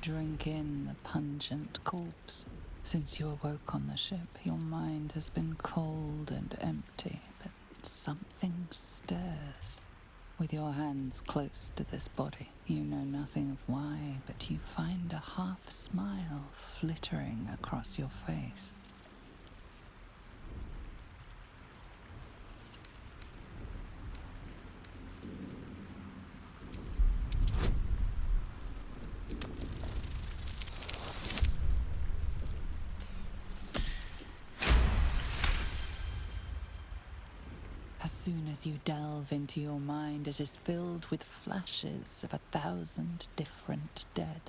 drink in the pungent corpse. Since you awoke on the ship, your mind has been cold and empty, but something stirs. With your hands close to this body, you know nothing of why, but you find a half smile flittering across your face. As soon as you delve into your mind, it is filled with flashes of 1,000 different dead.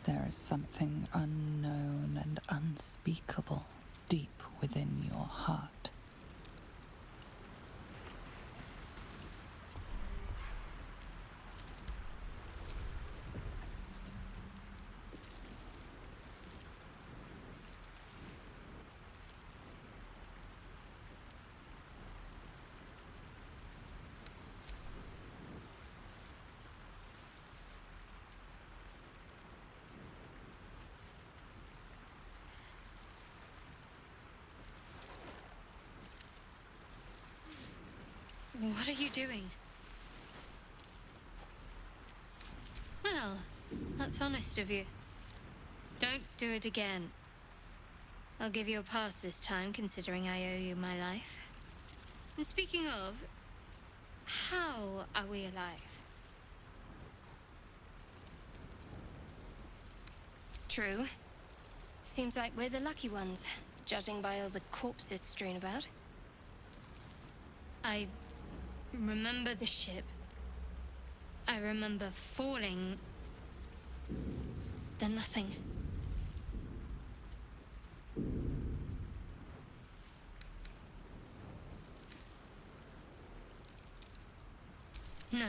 There is something unknown and unspeakable deep within your heart. What are you doing? Well, that's honest of you. Don't do it again. I'll give you a pass this time, considering I owe you my life. And speaking of, how are we alive? True. Seems like we're the lucky ones, judging by all the corpses strewn about. I remember the ship. I remember falling. Then nothing. No,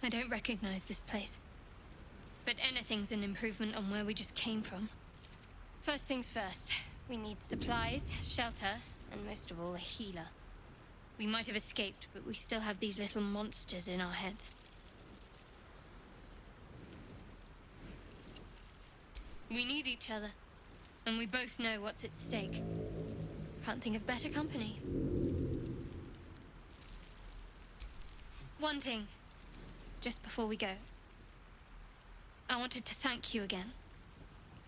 I don't recognize this place. But anything's an improvement on where we just came from. First things first, we need supplies, shelter, and most of all, a healer. We might have escaped, but we still have these little monsters in our heads. We need each other, and we both know what's at stake. Can't think of better company. One thing, just before we go. I wanted to thank you again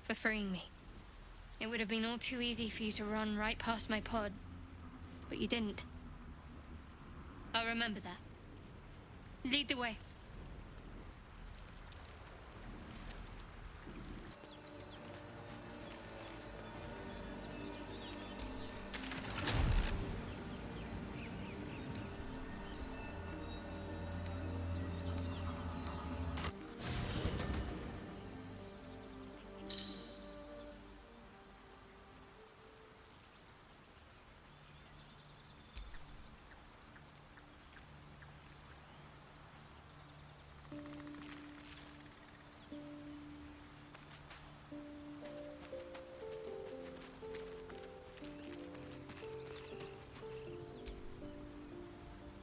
for freeing me. It would have been all too easy for you to run right past my pod, but you didn't. I'll remember that. Lead the way.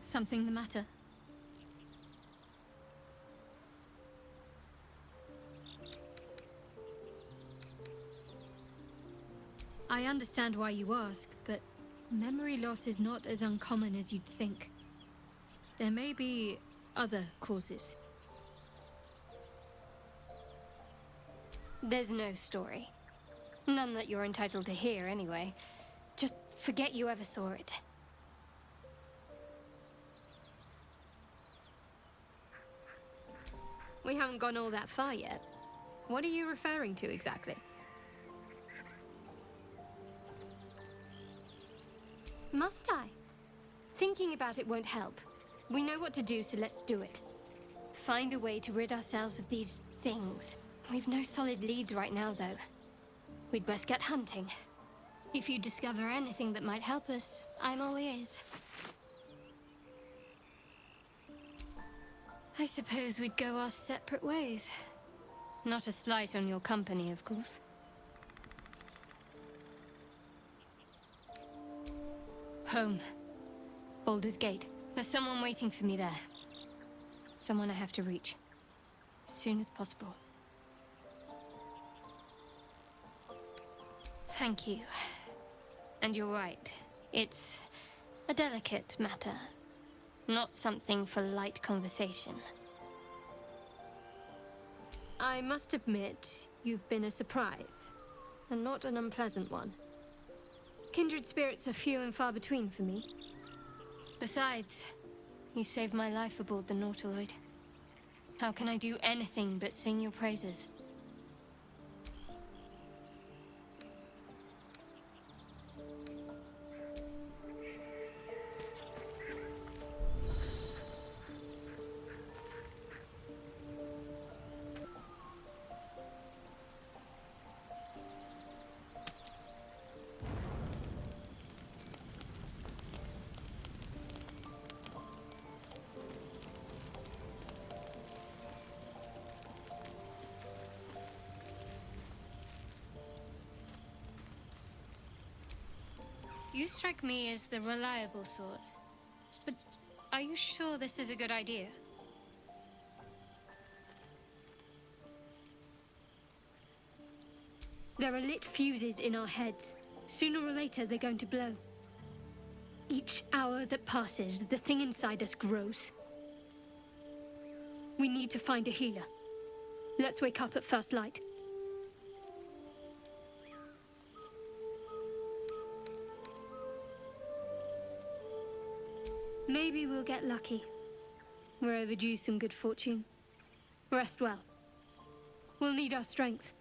Something the matter? I understand why you ask, but memory loss is not as uncommon as you'd think. There may be other causes. There's no story. None that you're entitled to hear, anyway. Just forget you ever saw it. We haven't gone all that far yet. What are you referring to exactly? Must I? Thinking about it won't help. We know what to do, so let's do it. Find a way to rid ourselves of these things. We've no solid leads right now, though. We'd best get hunting. If you discover anything that might help us, I'm all ears. I suppose we'd go our separate ways. Not a slight on your company, of course. Home. Baldur's Gate. There's someone waiting for me there. Someone I have to reach. as soon as possible. Thank you. And you're right. It's a delicate matter. Not something for light conversation. I must admit, you've been a surprise. And not an unpleasant one. Kindred spirits are few and far between for me. Besides, you saved my life aboard the Nautiloid. How can I do anything but sing your praises? You strike me as the reliable sort. But are you sure this is a good idea? There are lit fuses in our heads. Sooner or later, they're going to blow. Each hour that passes, the thing inside us grows. We need to find a healer. Let's wake up at first light. Maybe we'll get lucky. We're overdue some good fortune. Rest well. We'll need our strength.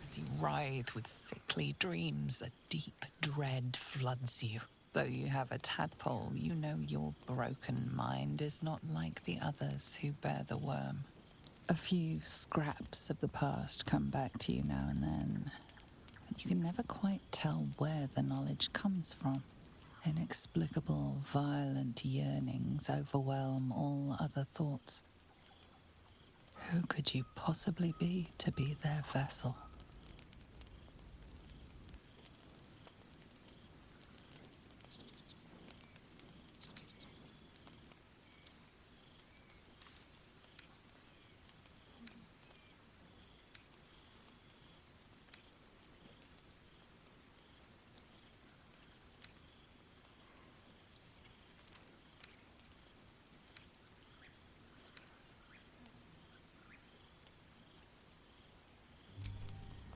As you writhe with sickly dreams, a deep dread floods you. Though you have a tadpole, you know your broken mind is not like the others who bear the worm. A few scraps of the past come back to you now and then, but you can never quite tell where the knowledge comes from. Inexplicable, violent yearnings overwhelm all other thoughts. Who could you possibly be to be their vessel?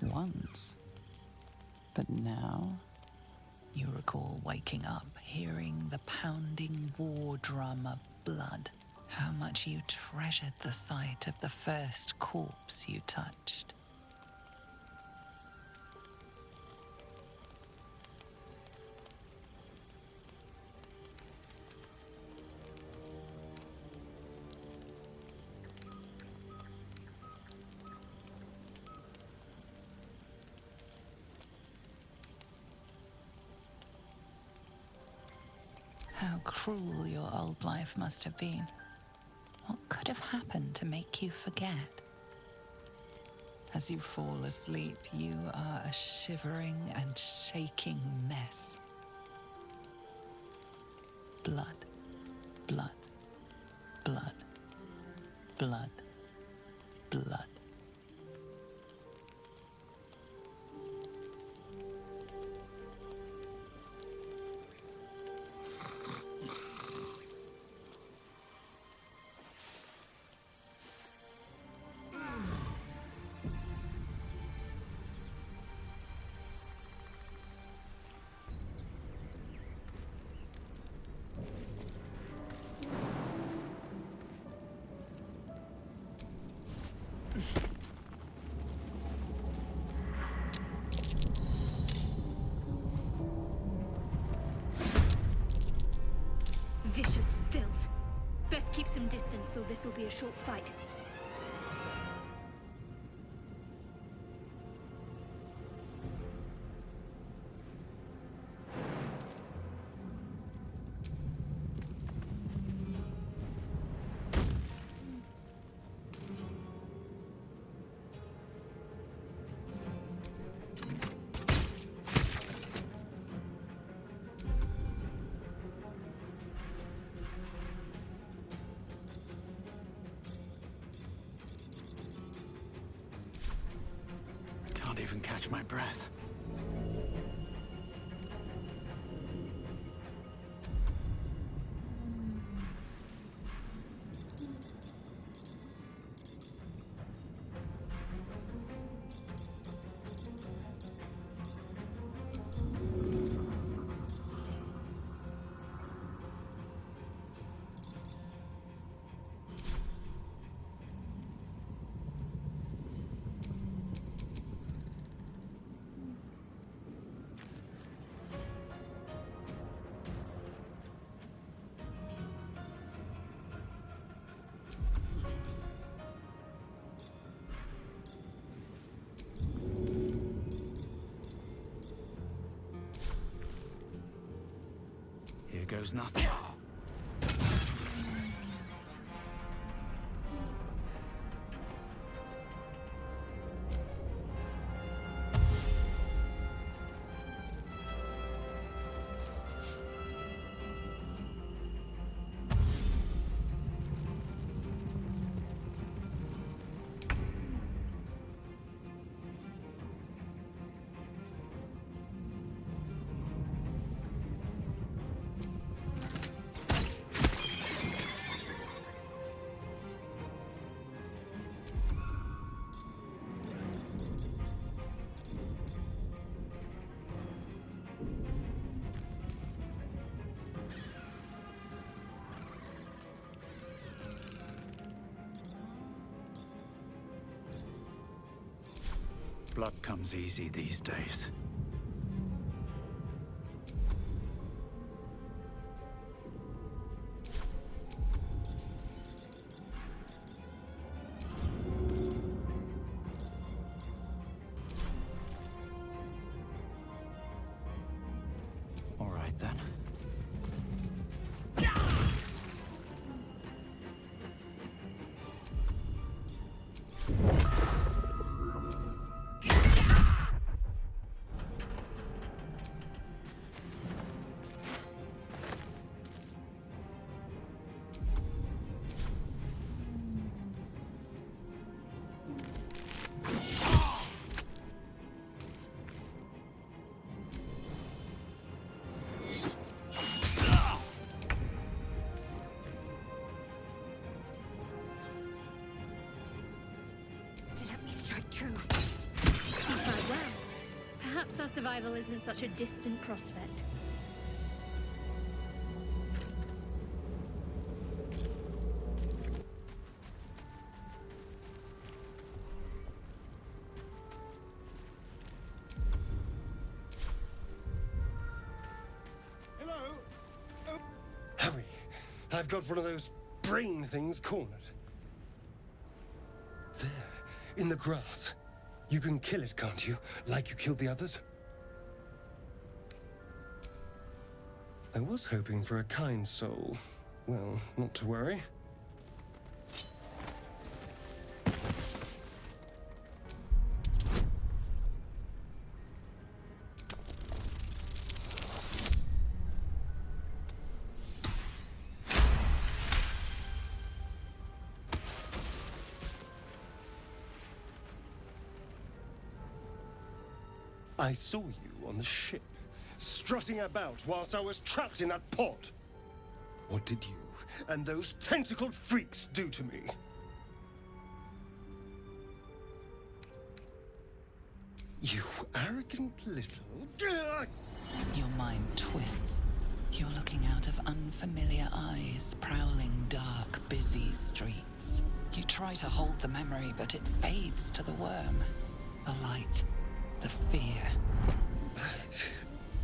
Once. But now, you recall waking up, hearing the pounding war drum of blood. How much you treasured the sight of the first corpse you touched. How cruel your old life must have been. What could have happened to make you forget? As you fall asleep, you are a shivering and shaking mess. Blood, blood, blood, blood, blood. Vicious filth. Best keep some distance or this'll be a short fight. even catch my breath. Here goes nothing. Blood comes easy these days. All right then. Let me strike true. Quite well. Perhaps our survival isn't such a distant prospect. Hello? Oh. Hurry. I've got one of those brain things cornered. There, in the grass. You can kill it, can't you? Like you killed the others? I was hoping for a kind soul. Well, not to worry. I saw you on the ship, strutting about whilst I was trapped in that pod. What did you and those tentacled freaks do to me? You arrogant little... Your mind twists. You're looking out of unfamiliar eyes, prowling dark, busy streets. You try to hold the memory, but it fades to the worm. The light. The fear.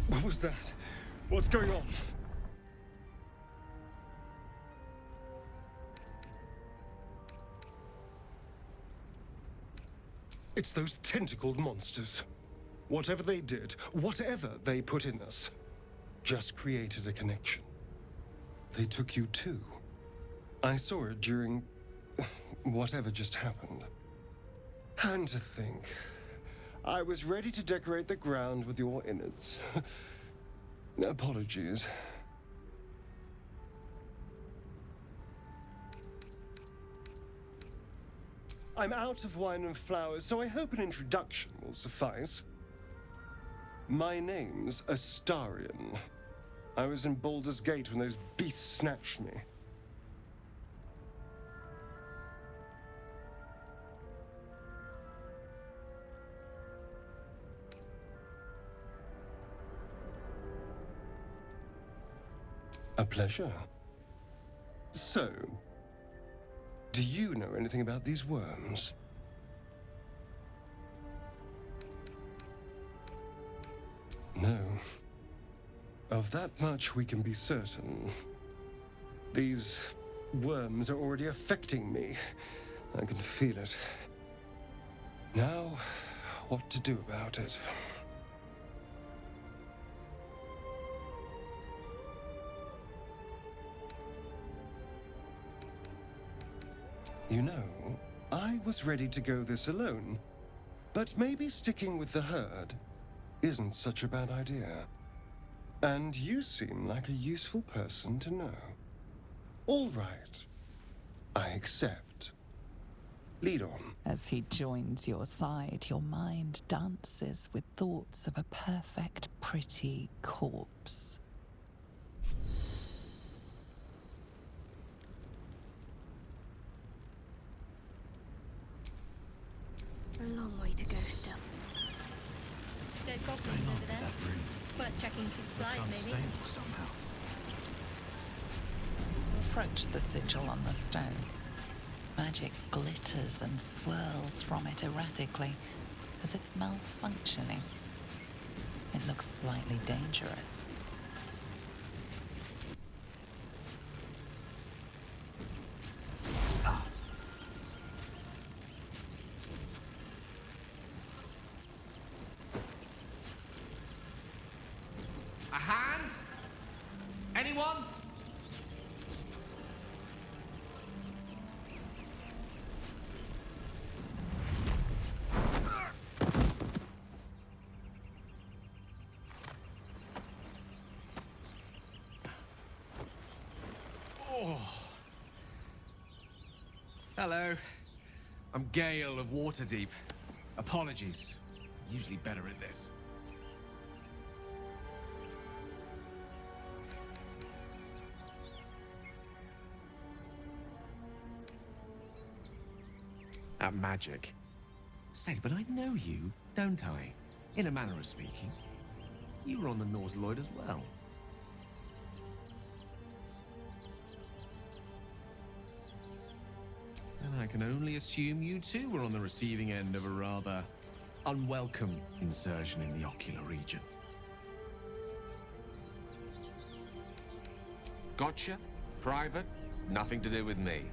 What was that? What's going on? It's those tentacled monsters. Whatever they did, whatever they put in us, just created a connection. They took you too. I saw it during whatever just happened. And to think, I was ready to decorate the ground with your innards. Apologies. I'm out of wine and flowers, so I hope an introduction will suffice. My name's Astarion. I was in Baldur's Gate when those beasts snatched me. A pleasure. So, do you know anything about these worms? No. Of that much we can be certain. These worms are already affecting me. I can feel it. Now, what to do about it? You know, I was ready to go this alone, but maybe sticking with the herd isn't such a bad idea. And you seem like a useful person to know. All right. I accept. Lead on. As he joins your side, your mind dances with thoughts of a perfect, pretty corpse. A long way to go still. Dead goblins over there. Worth checking for supply, maybe. Somehow. Approach the sigil on the stone. Magic glitters and swirls from it erratically, as if malfunctioning. It looks slightly dangerous. A hand? Anyone? Oh. Hello. I'm Gale of Waterdeep. Apologies. Usually better at this. At magic. Say, but I know you, don't I? In a manner of speaking. You were on the Norse Lloyd as well. And I can only assume you too were on the receiving end of a rather unwelcome insertion in the ocular region. Gotcha. Private. Nothing to do with me.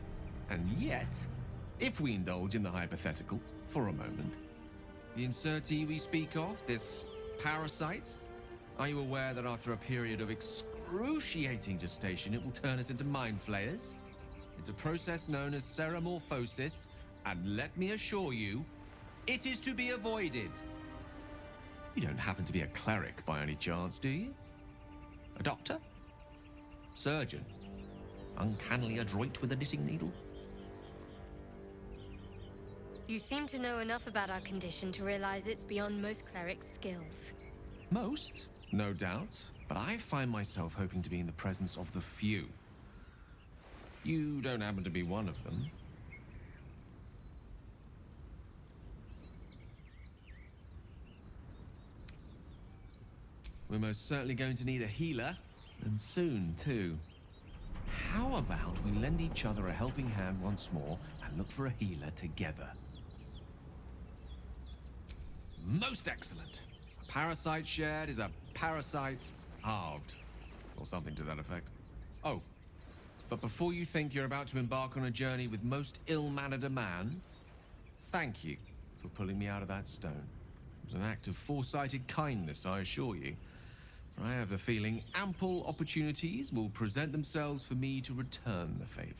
And yet, if we indulge in the hypothetical for a moment, the insertee we speak of, this parasite, are you aware that after a period of excruciating gestation, it will turn us into mind flayers? It's a process known as ceremorphosis, and let me assure you, it is to be avoided. You don't happen to be a cleric by any chance, do you? A doctor? Surgeon? Uncannily adroit with a knitting needle? You seem to know enough about our condition to realize it's beyond most clerics' skills. Most, no doubt, but I find myself hoping to be in the presence of the few. You don't happen to be one of them. We're most certainly going to need a healer, and soon, too. How about we lend each other a helping hand once more and look for a healer together? Most excellent. A parasite shared is a parasite halved, or something to that effect. Oh, but before you think you're about to embark on a journey with most ill-mannered a man, thank you for pulling me out of that stone. It was an act of foresighted kindness, I assure you. For I have the feeling ample opportunities will present themselves for me to return the favor.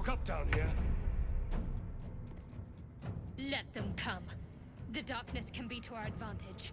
broke up down here. Let them come. The darkness can be to our advantage.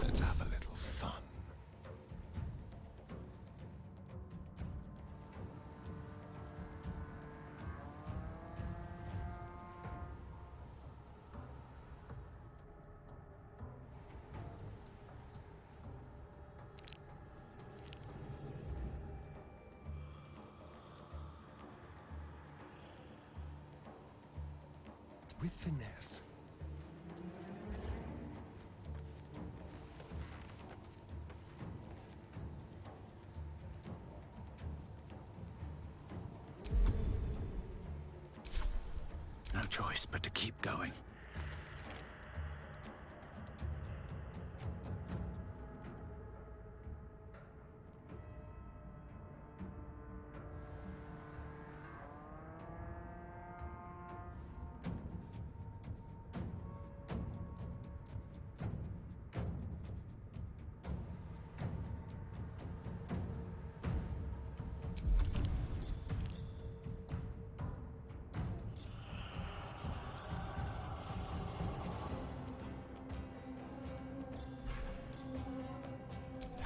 Let's have a little fun. With finesse. No choice but to keep going.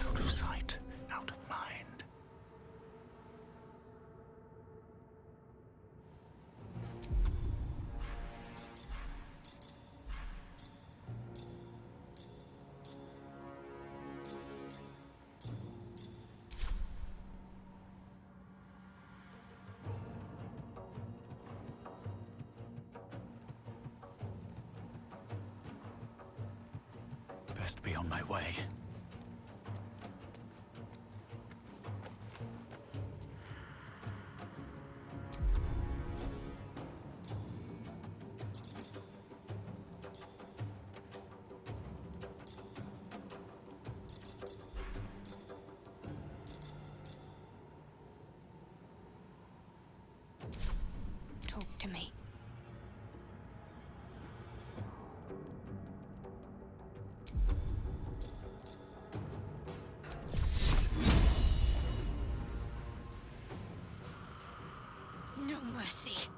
Out of sight, out of mind. Best be on my way. Talk to me. No mercy.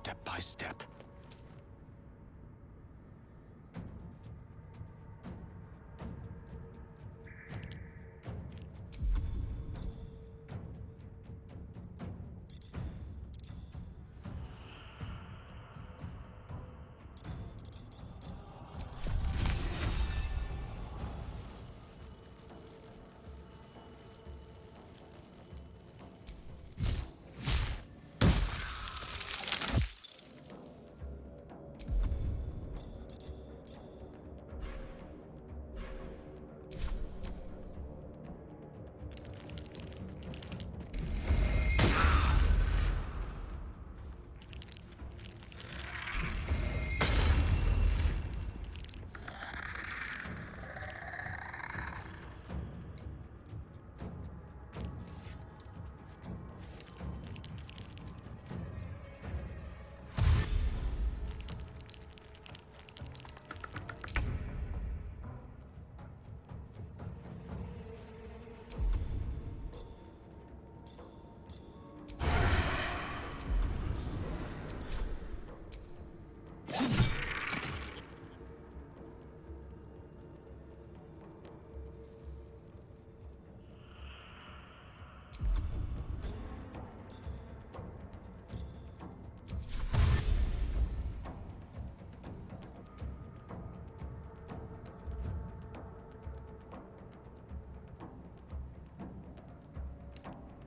Step by step.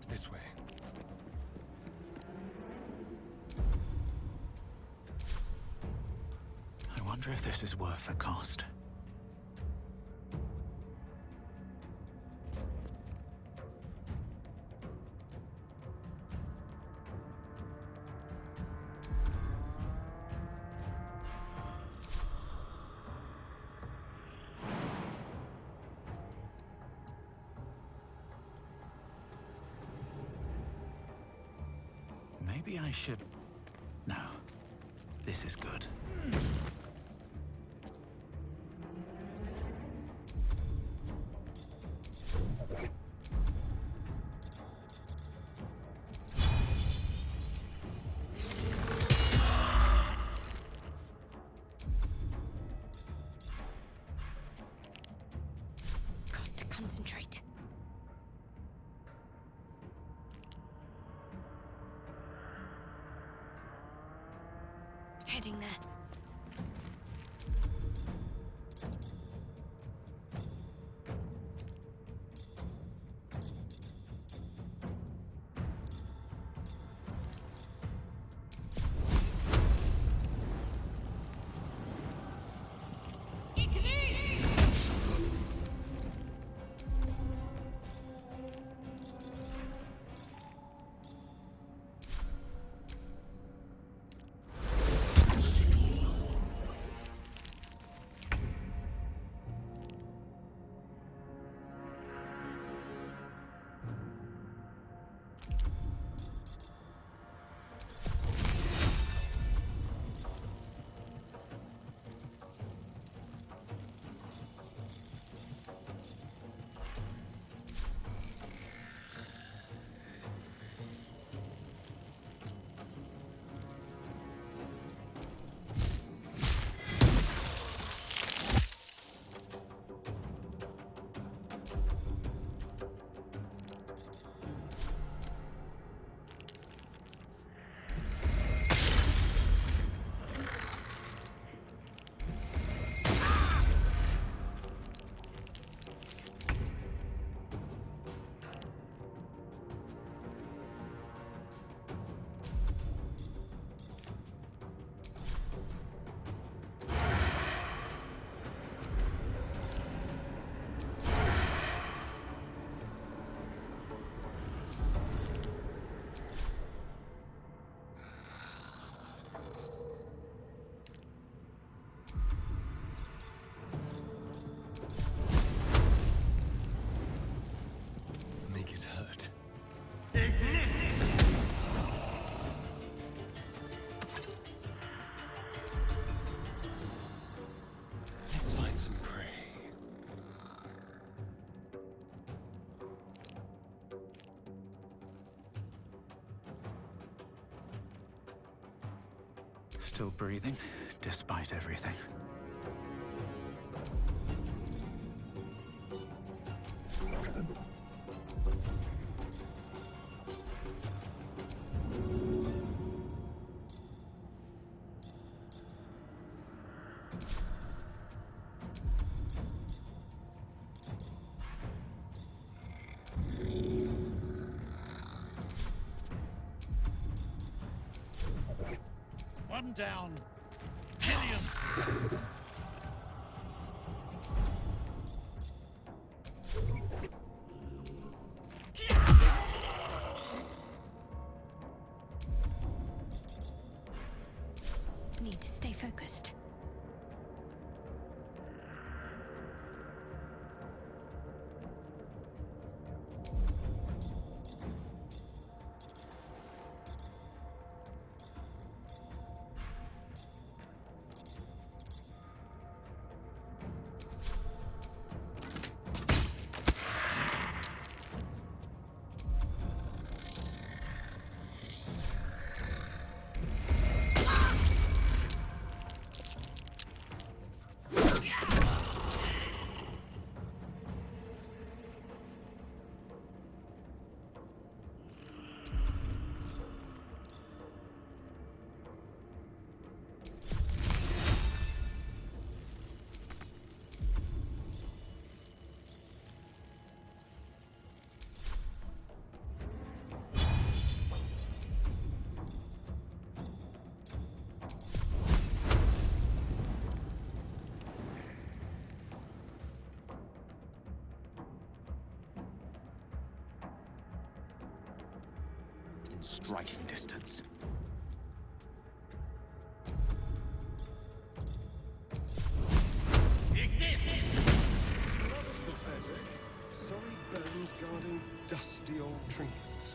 This way. I wonder if this is worth the cost. Maybe I should... No. This is good. Got to concentrate. Heading there. Still breathing, despite everything. One down. Millions. Need to stay focused. In striking distance. That was pathetic. Sorry bones guarding dusty old trinkets.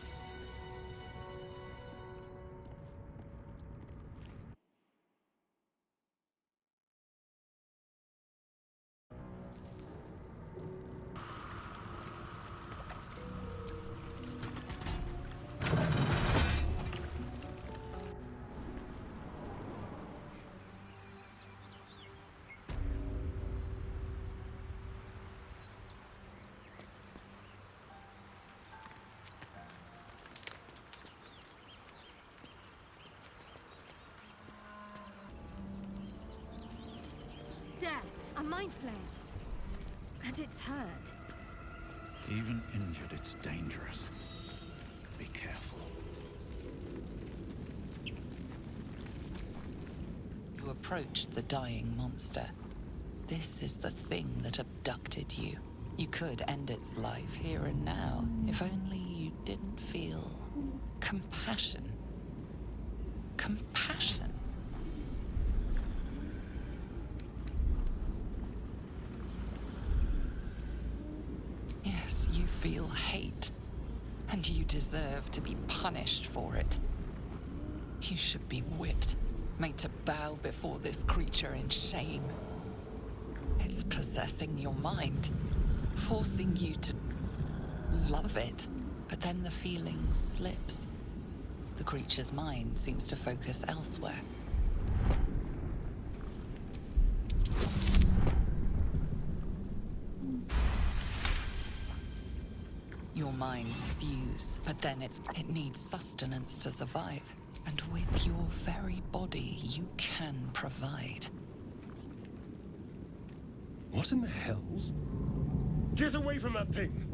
There, a mind flare. And it's hurt. Even injured, it's dangerous. Be careful. You approach the dying monster. This is the thing that abducted you. You could end its life here and now, if only you didn't feel compassion. Compassion. Yes, you feel hate, and you deserve to be punished for it. You should be whipped, made to bow before this creature in shame. It's possessing your mind, forcing you to love it, but then the feeling slips. The creature's mind seems to focus elsewhere. Your minds fuse, but then it needs sustenance to survive. And with your very body, you can provide. What in the hells? Get away from that thing!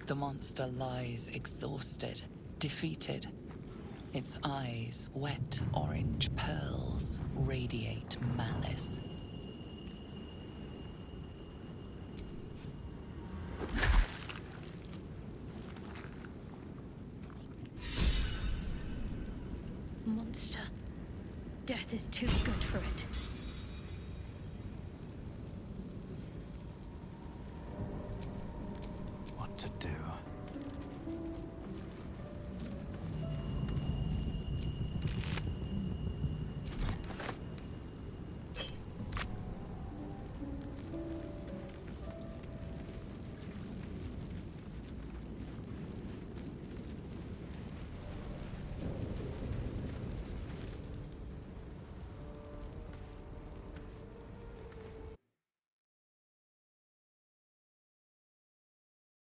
The monster lies exhausted, defeated. Its eyes, wet orange pearls, radiate malice. Monster. Death is too good for it.